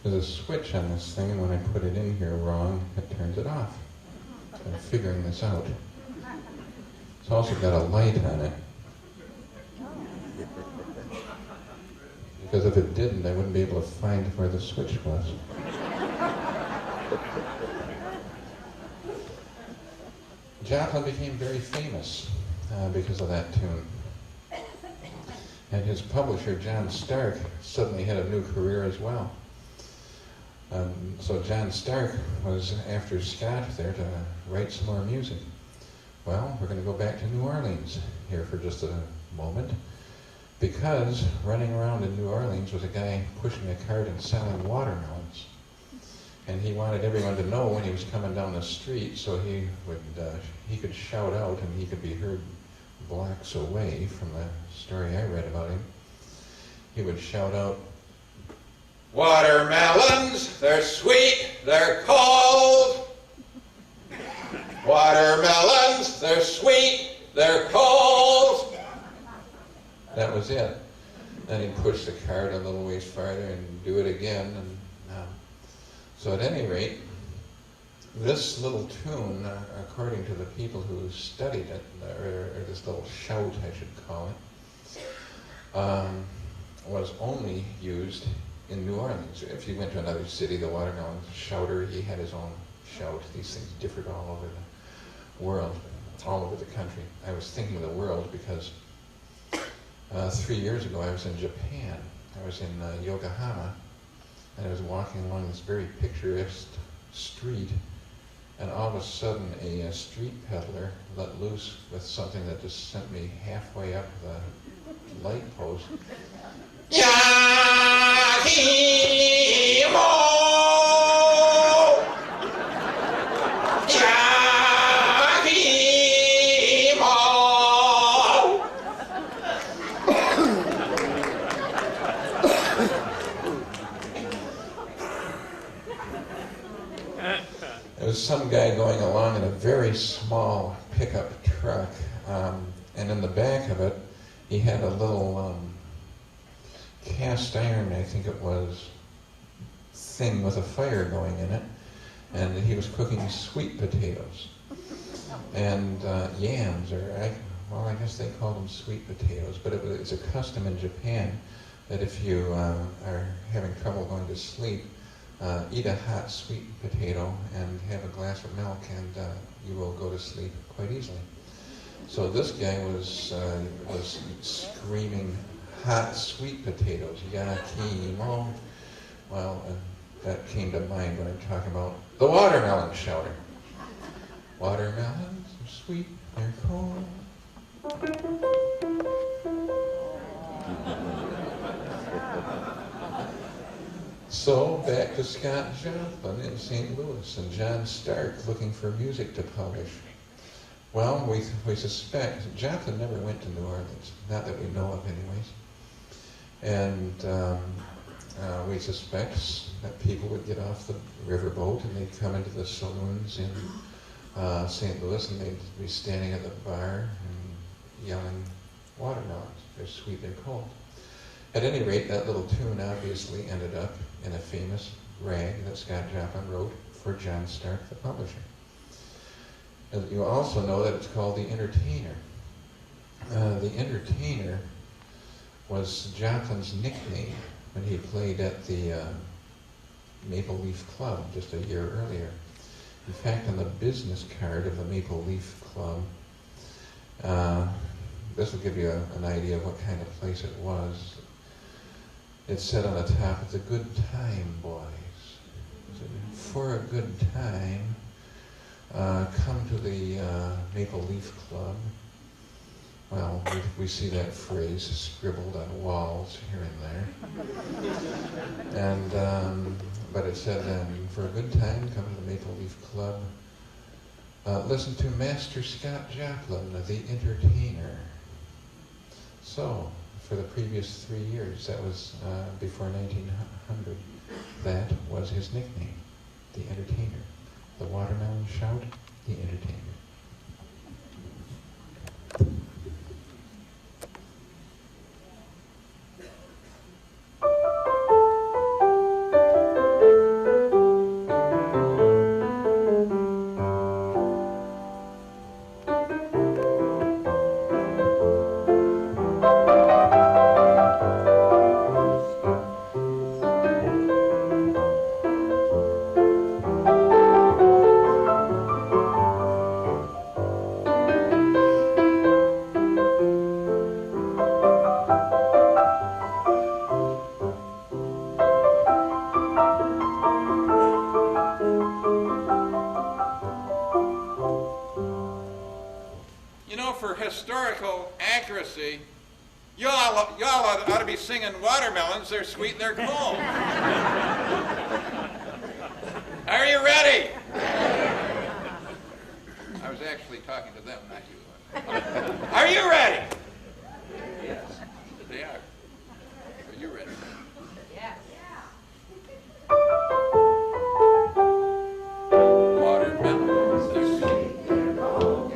There's a switch on this thing, and when I put it in here wrong, it turns it off. So I'm figuring this out. It's also got a light on it. Because if it didn't, I wouldn't be able to find where the switch was. Joplin became very famous because of that tune. And his publisher, John Stark, suddenly had a new career as well. So John Stark was after Scott there to write some more music. Well, we're going to go back to New Orleans here for just a moment, because running around in New Orleans was a guy pushing a cart and selling watermelons. And he wanted everyone to know when he was coming down the street, so he could shout out and he could be heard blocks away from the story I read about him. He would shout out, "Watermelons, they're sweet, they're cold. Watermelons, they're sweet, they're cold." That was it. Then he'd push the cart a little ways farther and do it again. And so at any rate, this little tune, according to the people who studied it, or this little shout, I should call it, was only used in New Orleans. If you went to another city, the watermelon shouter, he had his own shout. These things differed all over the world, all over the country. I was thinking of the world because 3 years ago I was in Japan, I was in Yokohama, and I was walking along this very picturesque street, and all of a sudden a street peddler let loose with something that just sent me halfway up the light post. There was some guy going along in a very small pickup truck, and in the back of it, he had a little cast iron, I think it was, thing with a fire going in it, and he was cooking sweet potatoes and yams, or I guess they call them sweet potatoes, but it's a custom in Japan that if you are having trouble going to sleep, eat a hot sweet potato and have a glass of milk, and you will go to sleep quite easily. So this guy was screaming hot sweet potatoes, yakimo. Well, that came to mind when I'm talking about the watermelon shouter. Watermelons are sweet, they're cold. So back to Scott Joplin in St. Louis and John Stark looking for music to publish. Well, we suspect Joplin never went to New Orleans, not that we know of anyways. And we suspect that people would get off the riverboat and they'd come into the saloons in St. Louis, and they'd be standing at the bar and yelling, "Watermelons, they're sweet, they're cold." At any rate, that little tune obviously ended up in a famous rag that Scott Joplin wrote for John Stark, the publisher. And you also know that it's called The Entertainer. The Entertainer was Joplin's nickname when he played at the Maple Leaf Club just a year earlier. In fact, on the business card of the Maple Leaf Club, this will give you an idea of what kind of place it was. It said on the top, "It's a good time, boys. For a good time, come to the Maple Leaf Club." Well, we see that phrase scribbled on walls here and there. And, but it said, "For a good time, come to the Maple Leaf Club. Listen to Master Scott Joplin, the Entertainer." So, for the previous 3 years, that was before 1900, that was his nickname, the Entertainer. The watermelon shout, the Entertainer. Historical accuracy, y'all ought to be singing "Watermelons, they're sweet and they're cold." Are you ready? I was actually talking to them, not you. Are you ready? Yes. They are. Are you ready? Yes. Watermelons, they're sweet, they're cold.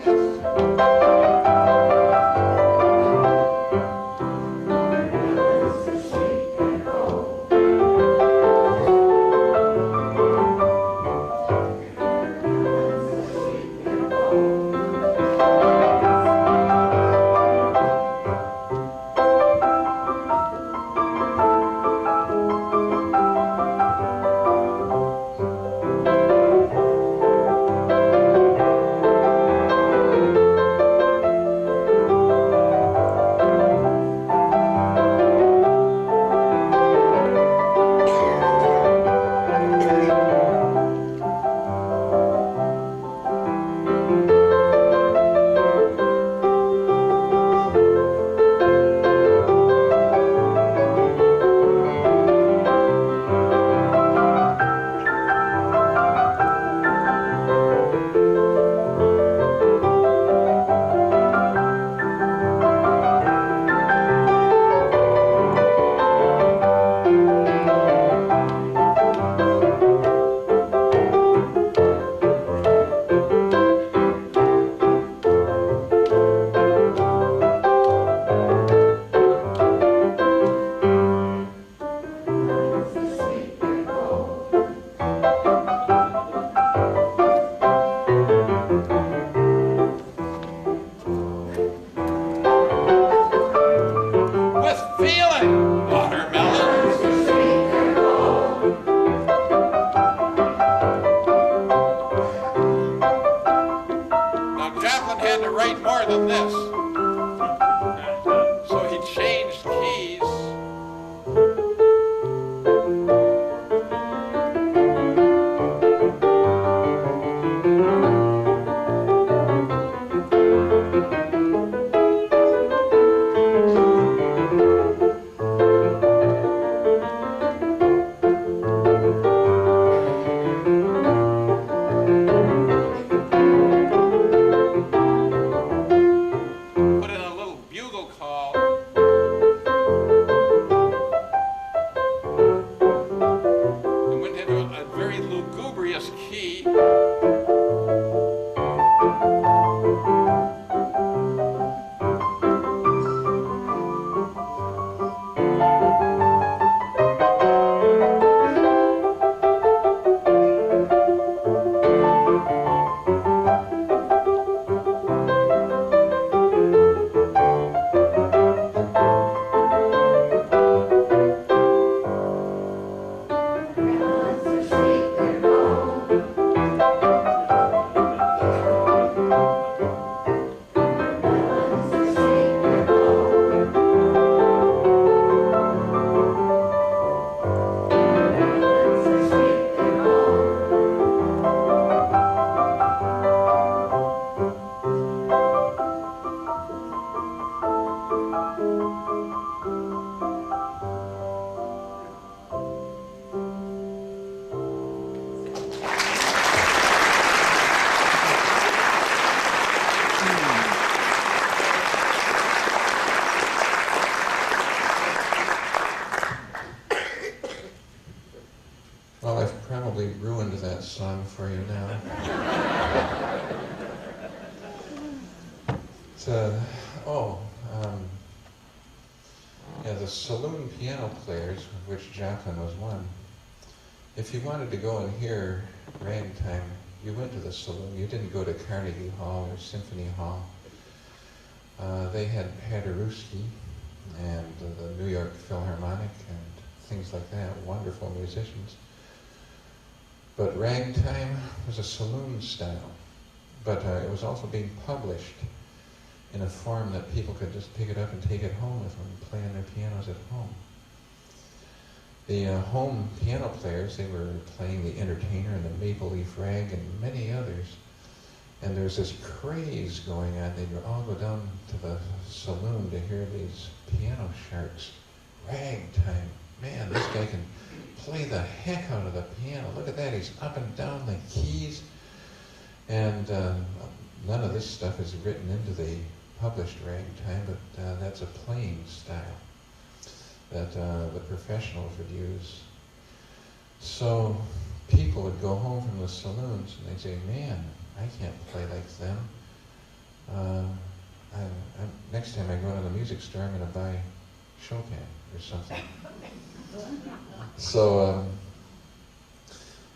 probably ruined that song for you now. Yeah, the saloon piano players, of which Joplin was one. If you wanted to go and hear ragtime, you went to the saloon. You didn't go to Carnegie Hall or Symphony Hall. They had Paderewski and the New York Philharmonic and things like that, wonderful musicians. But ragtime was a saloon style, but it was also being published in a form that people could just pick it up and take it home with them and play on their pianos at home. The home piano players, they were playing the Entertainer and the Maple Leaf Rag and many others. And there was this craze going on. They would all go down to the saloon to hear these piano sharks. Ragtime. Man, this guy can play the heck out of the piano. Look at that, he's up and down the keys. And none of this stuff is written into the published ragtime, but that's a playing style that the professionals would use. So people would go home from the saloons and they'd say, man, I can't play like them. Next time I go to the music store, I'm going to buy Chopin or something. So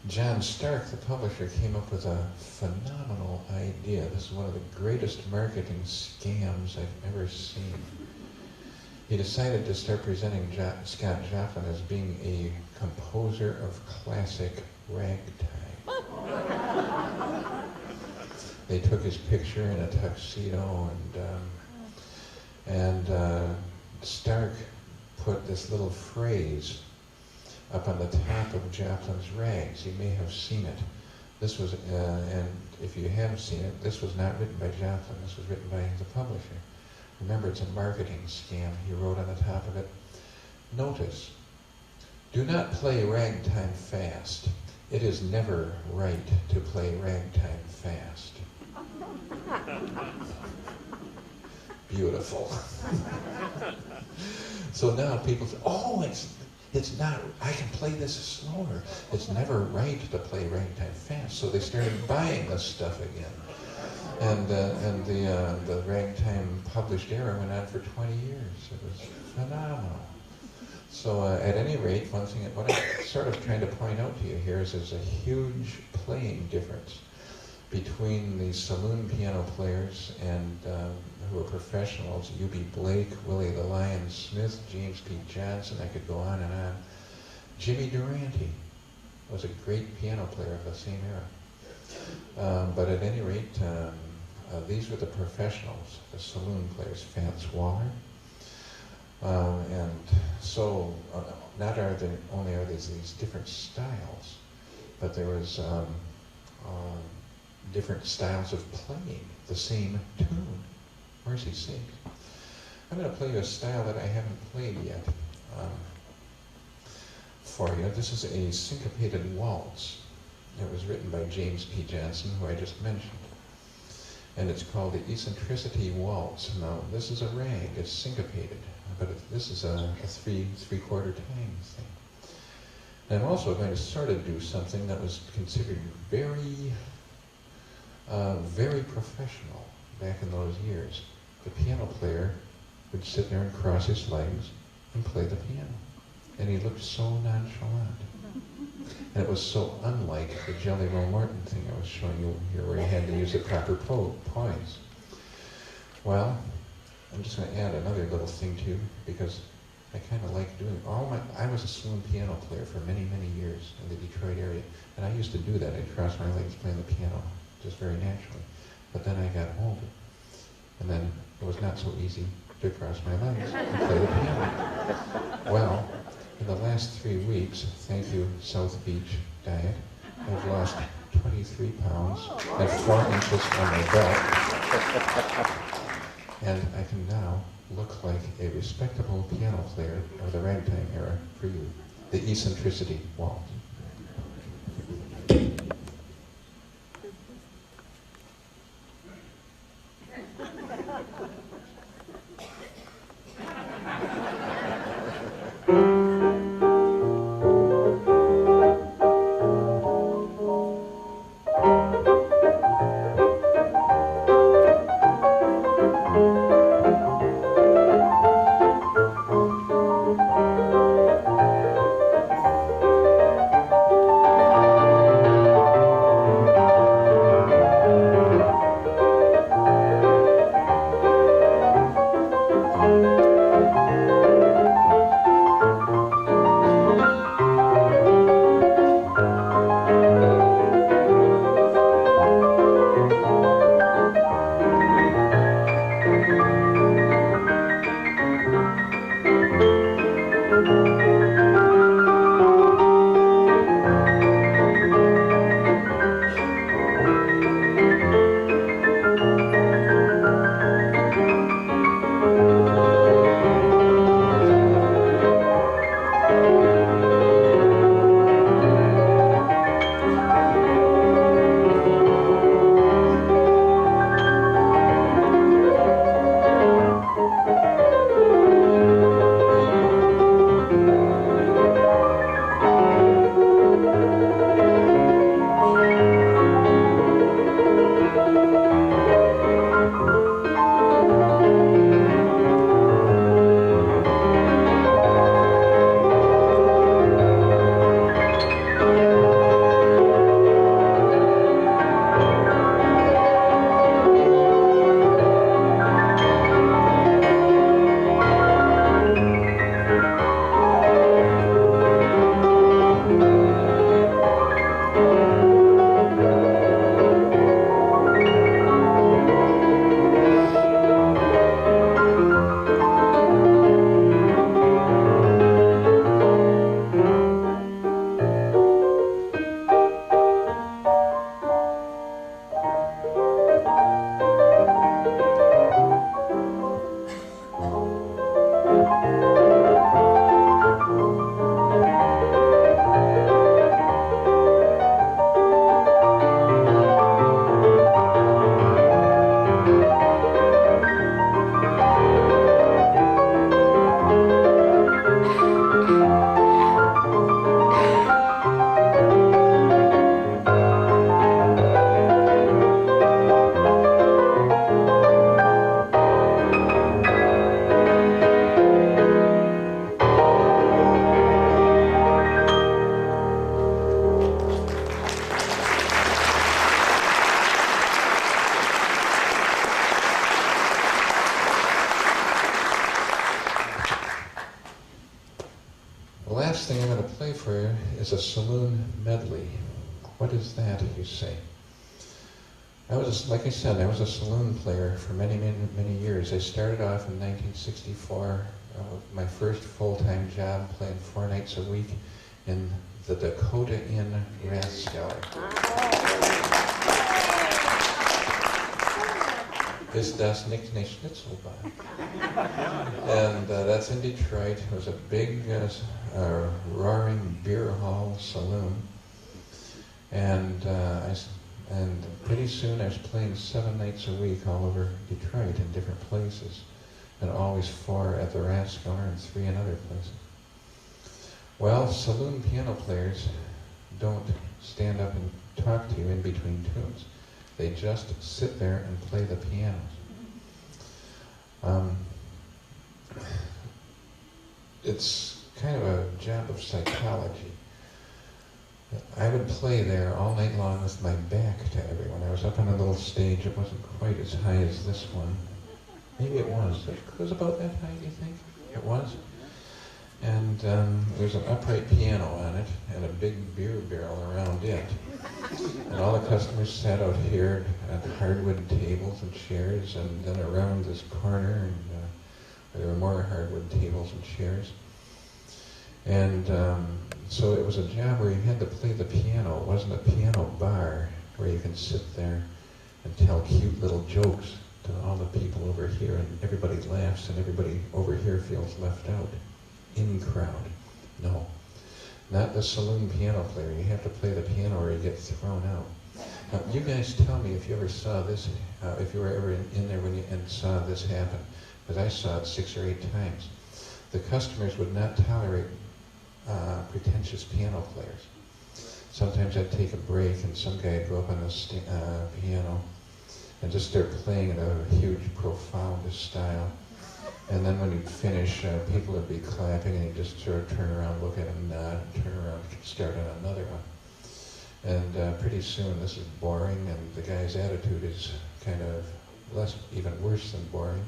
John Stark, the publisher, came up with a phenomenal idea. This is one of the greatest marketing scams I've ever seen. He decided to start presenting Scott Joplin as being a composer of classic ragtime. They took his picture in a tuxedo, and Stark put this little phrase up on the top of Joplin's rags. You may have seen it. This was, and if you haven't seen it, this was not written by Joplin. This was written by the publisher. Remember, it's a marketing scam. He wrote on the top of it, notice, do not play ragtime fast. It is never right to play ragtime fast. Beautiful. So now people say, oh, it's not, I can play this slower. It's never right to play ragtime fast. So they started buying this stuff again. And the ragtime published era went on for 20 years. It was phenomenal. So at any rate, one thing, what I'm sort of trying to point out to you here is there's a huge playing difference between the saloon piano players and who were professionals, U.B. Blake, Willie the Lion Smith, James P. Johnson, I could go on and on. Jimmy Durante was a great piano player of the same era. But at any rate, these were the professionals, the saloon players, Fats Waller. And so not only are these different styles, but there was different styles of playing the same tune. Mercy sakes. I'm going to play you a style that I haven't played yet for you. This is a syncopated waltz. It was written by James P. Johnson, who I just mentioned. And it's called the Eccentricity Waltz. Now, this is a rag, it's syncopated, but this is a three-quarter time thing. And I'm also going to sort of do something that was considered very, very professional back in those years. The piano player would sit there and cross his legs and play the piano. And he looked so nonchalant. And it was so unlike the Jelly Roll Morton thing I was showing you here, where you had to use the proper poise. Well, I'm just going to add another little thing too, because I kind of like doing I was a saloon piano player for many, many years in the Detroit area, and I used to do that. I'd cross my legs playing the piano, just very naturally. But then I got older, and then it was not so easy to cross my legs and play the piano. Well, in the last 3 weeks, thank you, South Beach Diet, I've lost 23 pounds and 4 inches on my belt. And I can now look like a respectable piano player of the ragtime era for you. The Eccentricity Waltz. The last thing I'm going to play for you is a saloon medley. What is that, you say? Like I said, I was a saloon player for many, many, many years. I started off in 1964 with my first full-time job playing 4 nights a week in the Dakota Inn Rathskeller. Ist das nicht eine Schnitzelbahn? And that's in Detroit. It was a big, roaring beer hall saloon. And pretty soon I was playing 7 nights a week all over Detroit in different places. And always 4 at the Rathskeller and 3 in other places. Well, saloon piano players don't stand up and talk to you in between tunes. They just sit there and play the pianos. It's kind of a job of psychology. I would play there all night long with my back to everyone. I was up on a little stage. It wasn't quite as high as this one. Maybe it was. It was about that high, do you think? It was. And there's an upright piano on it and a big beer barrel around it. And all the customers sat out here at hardwood tables and chairs, and then around this corner, and there were more hardwood tables and chairs. And so it was a job where you had to play the piano. It wasn't a piano bar where you can sit there and tell cute little jokes to all the people over here, and everybody laughs and everybody over here feels left out. In crowd. No. Not the saloon piano player. You have to play the piano or you get thrown out. Now, you guys tell me if you ever saw this, if you were ever in there and saw this happen, because I saw it 6 or 8 times. The customers would not tolerate pretentious piano players. Sometimes I'd take a break and some guy would go up on the piano and just start playing in a huge profound style. And then when he'd finish, people would be clapping, and he'd just sort of turn around, look at him, nod, and turn around, start on another one. And pretty soon this is boring, and the guy's attitude is kind of even worse than boring.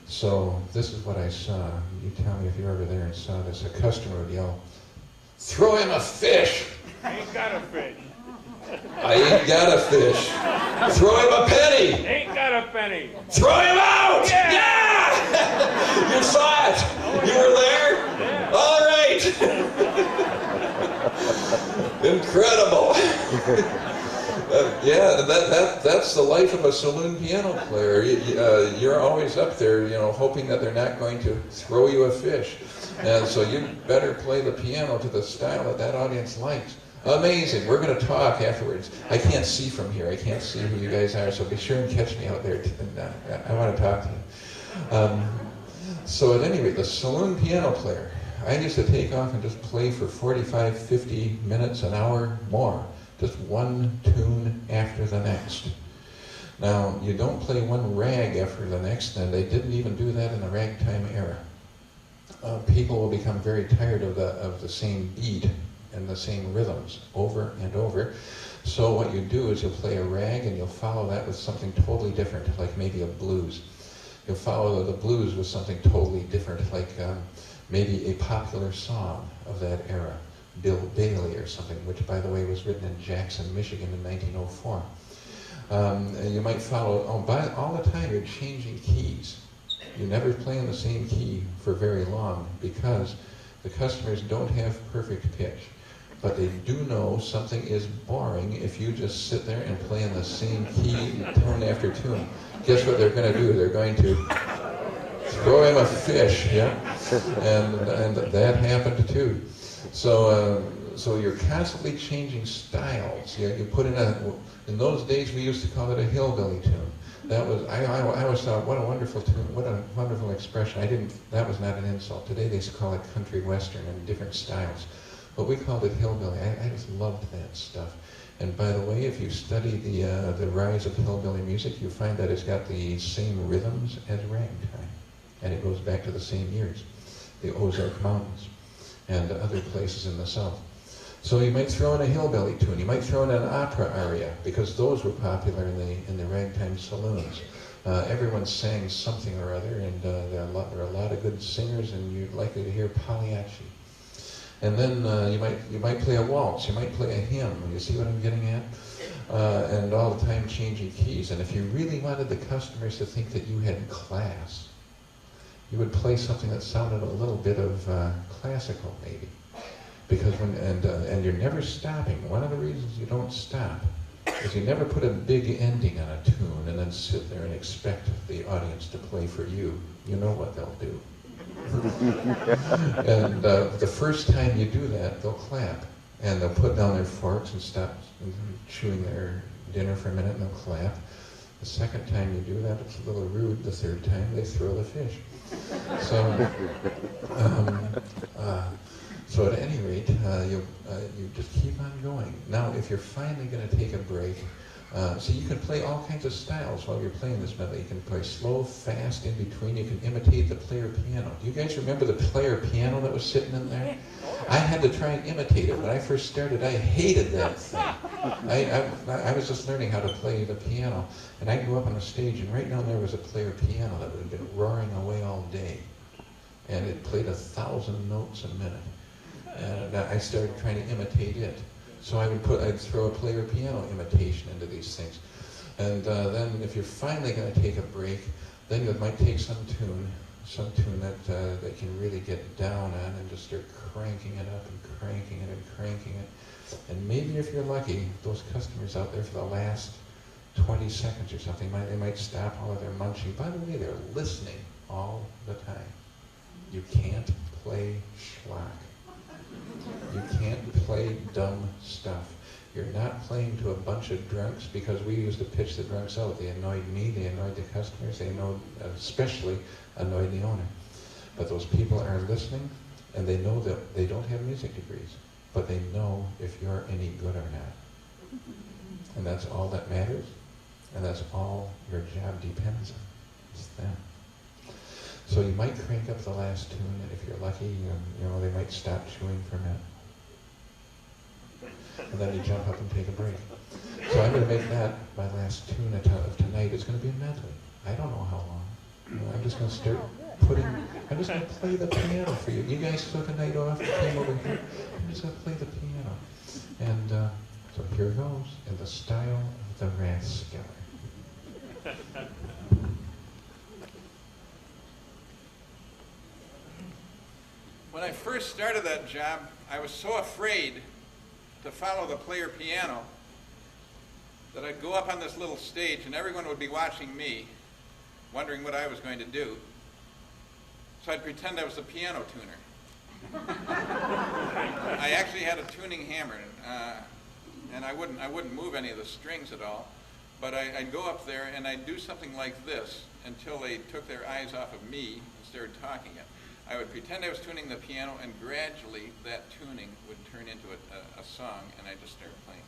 So this is what I saw. You tell me if you were over there and saw this. A customer would yell, "Throw him a fish!" I ain't got a fish. I ain't got a fish. Throw him a penny! Ain't got a penny. Throw him out! Yeah! You saw it! You were there? Yeah. All Incredible. Yeah, that's the life of a saloon piano player. You're always up there, hoping that they're not going to throw you a fish. And so you better play the piano to the style that audience likes. Amazing. We're going to talk afterwards. I can't see from here. I can't see who you guys are, so be sure and catch me out there. I want to talk to you. So at any rate, the saloon piano player, I used to take off and just play for 45, 50 minutes, an hour more. Just one tune after the next. Now, you don't play one rag after the next, and they didn't even do that in the ragtime era. People will become very tired of the same beat and the same rhythms over and over. So what you do is you'll play a rag and you'll follow that with something totally different, like maybe a blues. You'll follow the blues with something totally different, like maybe a popular song of that era, Bill Bailey or something, which by the way was written in Jackson, Michigan in 1904. And you might follow, all the time you're changing keys. You never play in the same key for very long because the customers don't have perfect pitch. But they do know something is boring if you just sit there and play in the same key, tune after tune. Guess what they're going to do? They're going to throw him a fish, yeah? And that happened too. So you're constantly changing styles. You put in in those days we used to call it a hillbilly tune. That was, I always thought, what a wonderful tune, what a wonderful expression. That was not an insult. Today they call it country western and different styles. But we called it hillbilly. I just loved that stuff. And by the way, if you study the rise of hillbilly music, you find that it's got the same rhythms as ragtime. And it goes back to the same years, the Ozark Mountains and other places in the South. So you might throw in a hillbilly tune. You might throw in an opera aria, because those were popular in the ragtime saloons. Everyone sang something or other, and there are a lot of good singers, and you're likely to hear Pagliacci. And then you might play a waltz. You might play a hymn. You see what I'm getting at? And all the time changing keys. And if you really wanted the customers to think that you had class, you would play something that sounded a little bit of classical, maybe. Because and you're never stopping. One of the reasons you don't stop is you never put a big ending on a tune and then sit there and expect the audience to play for you. You know what they'll do. And the first time you do that, they'll clap. And they'll put down their forks and stop chewing their dinner for a minute, and they'll clap. The second time you do that, it's a little rude. The third time, they throw the fish. So at any rate, you just keep on going. Now, if you're finally going to take a break, so you can play all kinds of styles while you're playing this medley. You can play slow, fast, in between. You can imitate the player piano. Do you guys remember the player piano that was sitting in there? I had to try and imitate it. When I first started, I hated that thing. I was just learning how to play the piano. And I'd go up on the stage, and right down there was a player piano that would have been roaring away all day. And it played 1,000 notes a minute. And I started trying to imitate it. So I'd throw a player piano imitation into these things. And then if you're finally going to take a break, then you might take some tune that they can really get down on and just start cranking it up and cranking it and cranking it. And maybe if you're lucky, those customers out there for the last 20 seconds or something, they might stop all of their munching. By the way, they're listening all the time. You can't play schlock. You can't play dumb stuff. You're not playing to a bunch of drunks, because we used to pitch the drunks out. They annoyed me, they annoyed the customers, they especially annoyed the owner. But those people are listening, and they know that they don't have music degrees, but they know if you're any good or not. And that's all that matters, and that's all your job depends on. It's them. So you might crank up the last tune, and if you're lucky, they might stop chewing for a minute. And then you jump up and take a break. So I'm going to make that my last tune of tonight. It's going to be a medley. I don't know how long. I'm just going to start I'm just going to play the piano for you. You guys took a night off and came over here. I'm just going to play the piano. And so here goes, in the style of the Rathskeller. When I first started that job, I was so afraid to follow the player piano that I'd go up on this little stage and everyone would be watching me, wondering what I was going to do. So I'd pretend I was a piano tuner. I actually had a tuning hammer, and I wouldn't move any of the strings at all. But I'd go up there and I'd do something like this until they took their eyes off of me and started talking it. I would pretend I was tuning the piano, and gradually that tuning would turn into a song, and I'd just start playing.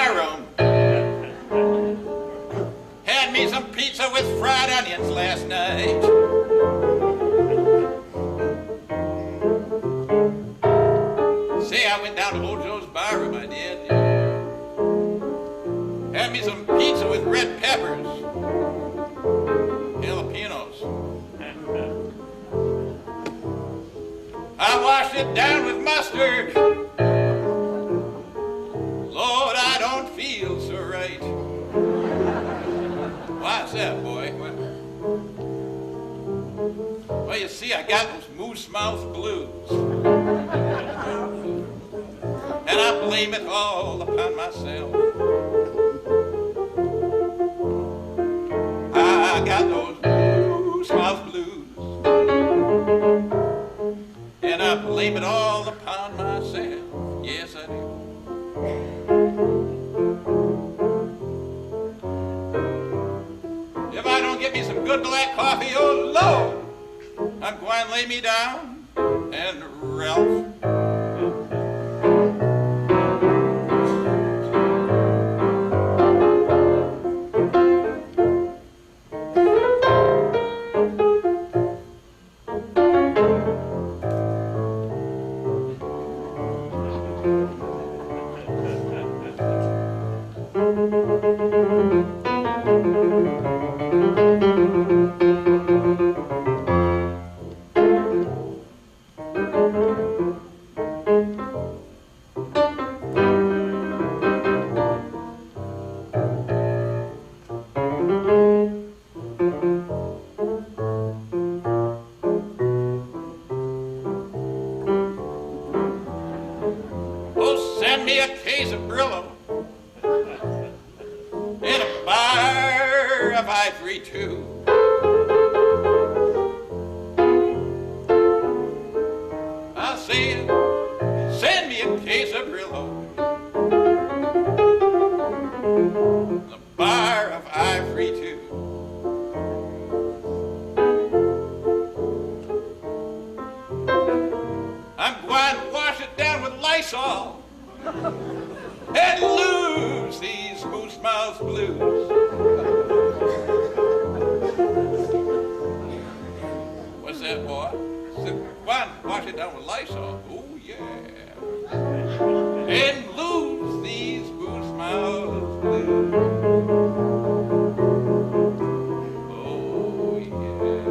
barroom. Had me some pizza with fried onions last night. Say, I went down to Old Joe's barroom, I did. Had me some pizza with red peppers, jalapenos. I washed it down with mustard. Lord, I don't feel so right. Why's that, boy? Well, you see, I got those moose mouth blues. And I blame it all upon myself. I got those moose mouth blues. And I blame it all upon myself. Yes, I do. If I don't get me some good black coffee, oh Lord, I'm going to lay me down and Ralph. Send me a case of Brillo in a bar of ivory too. I said, send me a case of Brillo in a bar of ivory too. I'm going to wash it down with Lysol and lose these moose mouth blues. What's that, boy? One, wash it down with Lysol. Oh, yeah. And lose these moose mouth blues. Oh, yeah.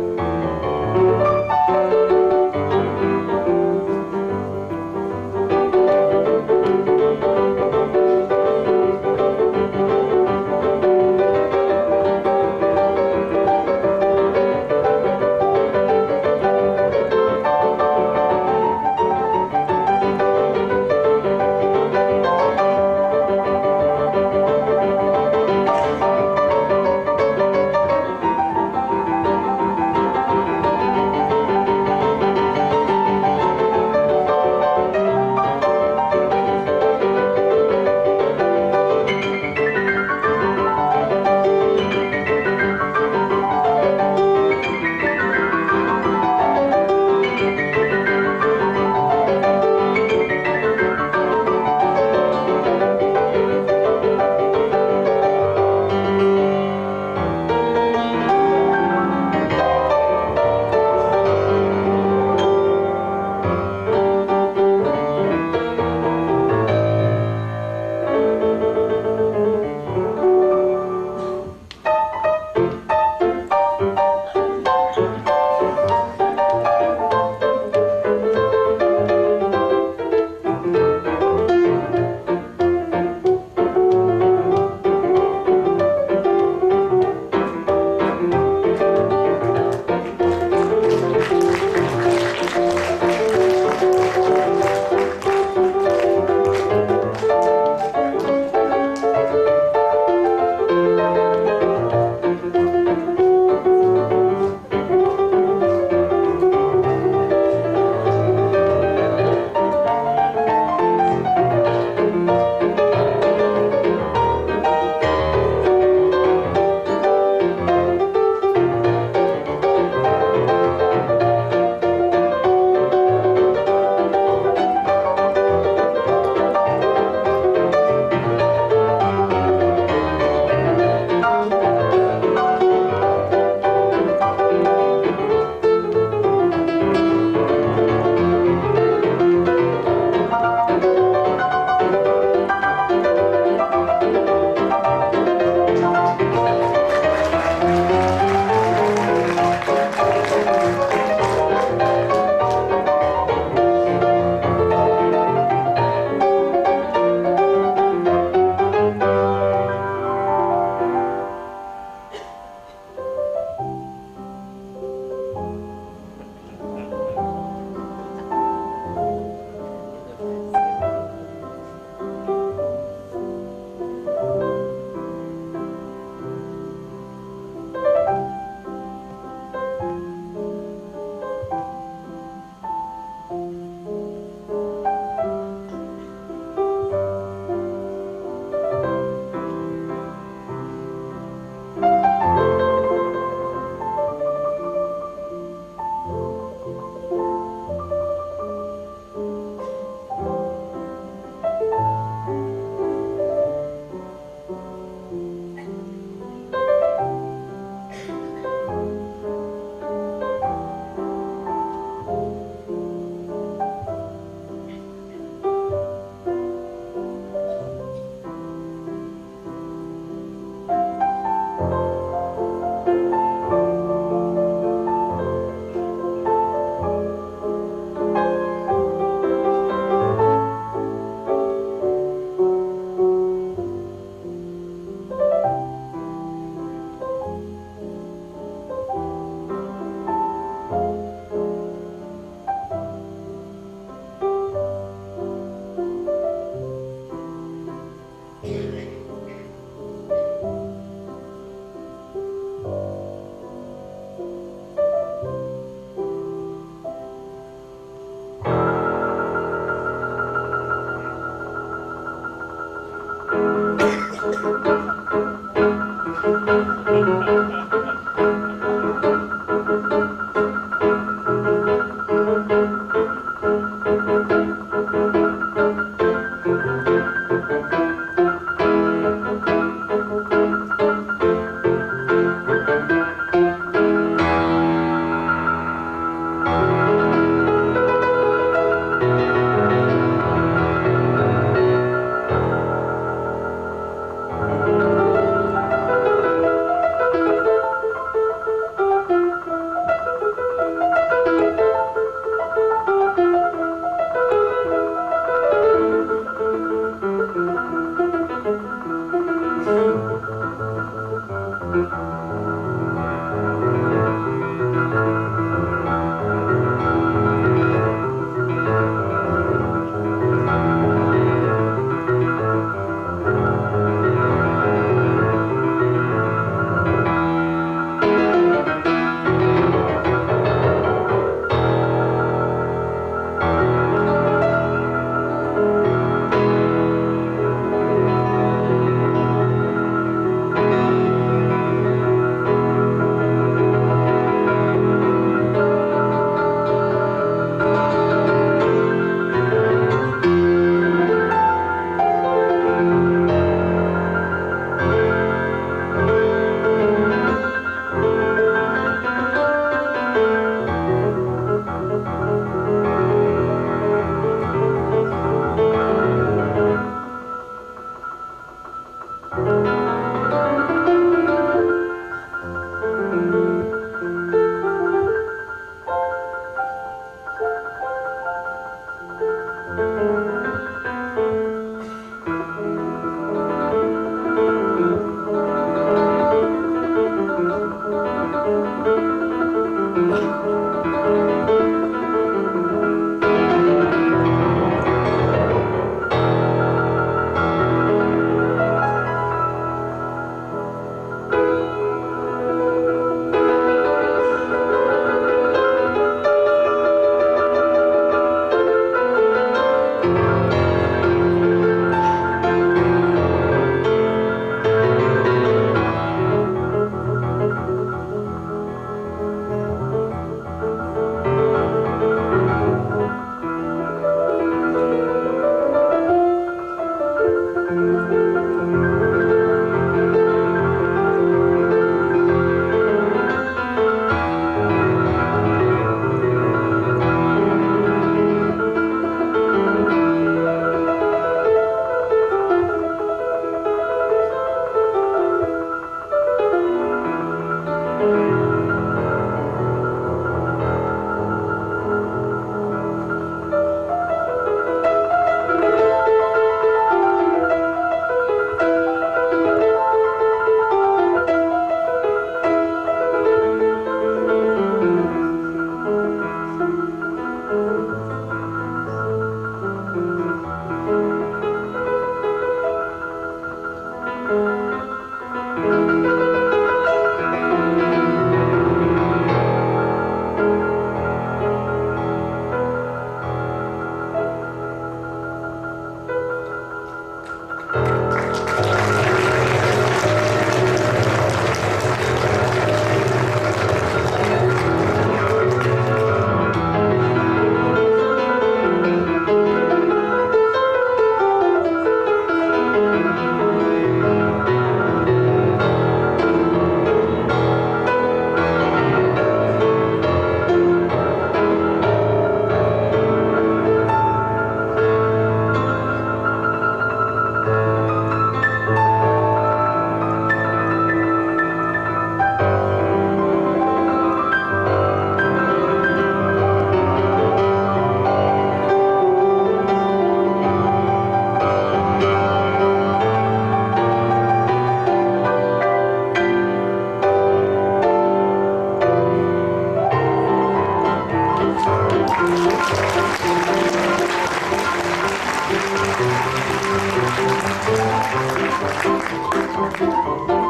Thank you.